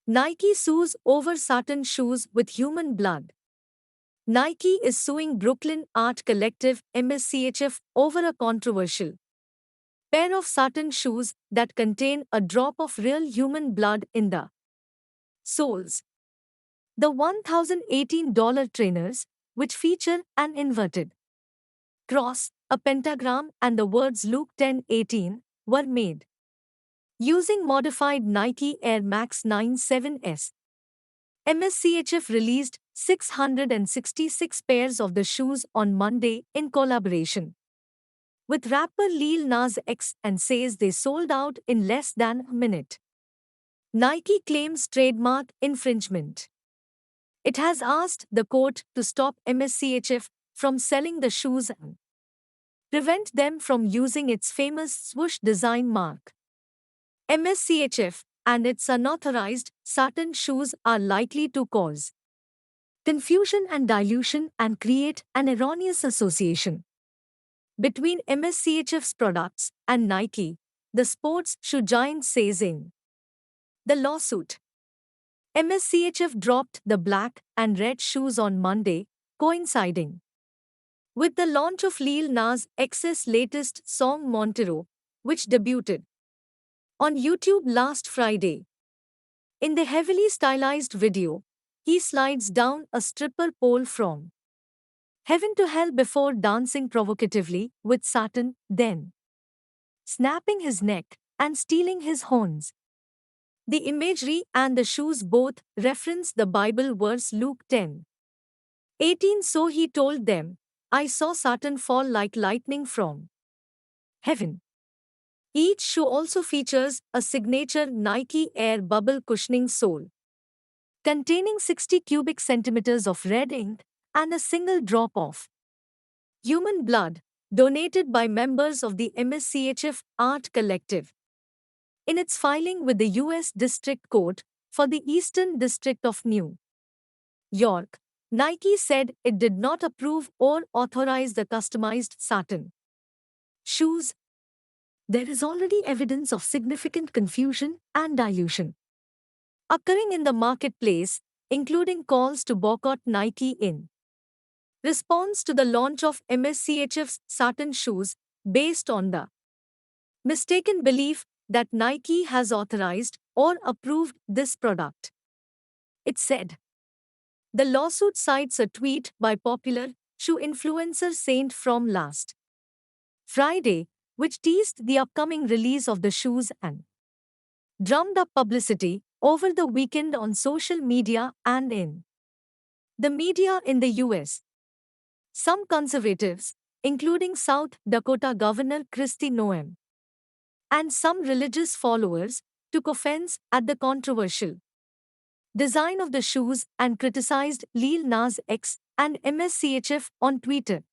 Nike sues over satin shoes with human blood. Nike is suing Brooklyn Art Collective MSCHF over a controversial pair of satin shoes that contain a drop of real human blood in the soles. The $1,018 trainers, which feature an inverted cross, a pentagram, and the words Luke 10:18, were made using modified Nike Air Max 97s. MSCHF released 666 pairs of the shoes on Monday in collaboration with rapper Lil Nas X and says they sold out in less than a minute. Nike claims trademark infringement. It has asked the court to stop MSCHF from selling the shoes and prevent them from using its famous swoosh design mark. MSCHF and its unauthorized satin shoes are likely to cause confusion and dilution and create an erroneous association between MSCHF's products and Nike, the sports shoe giant says in the lawsuit. MSCHF dropped the black and red shoes on Monday, coinciding with the launch of Lil Nas X's latest song Montero, which debuted on YouTube last Friday. In the heavily stylized video, he slides down a stripper pole from heaven to hell before dancing provocatively with Satan, then snapping his neck and stealing his horns. The imagery and the shoes both reference the Bible verse Luke 10:18. So he told them, I saw Satan fall like lightning from heaven. Each shoe also features a signature Nike Air Bubble cushioning sole, containing 60 cubic centimeters of red ink and a single drop of human blood, donated by members of the MSCHF Art Collective. In its filing with the U.S. District Court for the Eastern District of New York, Nike said it did not approve or authorize the customized satin shoes. There is already evidence of significant confusion and dilution occurring in the marketplace, including calls to boycott Nike in response to the launch of MSCHF's satin shoes based on the mistaken belief that Nike has authorized or approved this product. It said. The lawsuit cites a tweet by popular shoe influencer Saint from last Friday, which teased the upcoming release of the shoes and drummed up publicity over the weekend on social media and in the media in the U.S. Some conservatives, including South Dakota Governor Kristi Noem, and some religious followers, took offense at the controversial design of the shoes and criticized Lil Nas X and MSCHF on Twitter.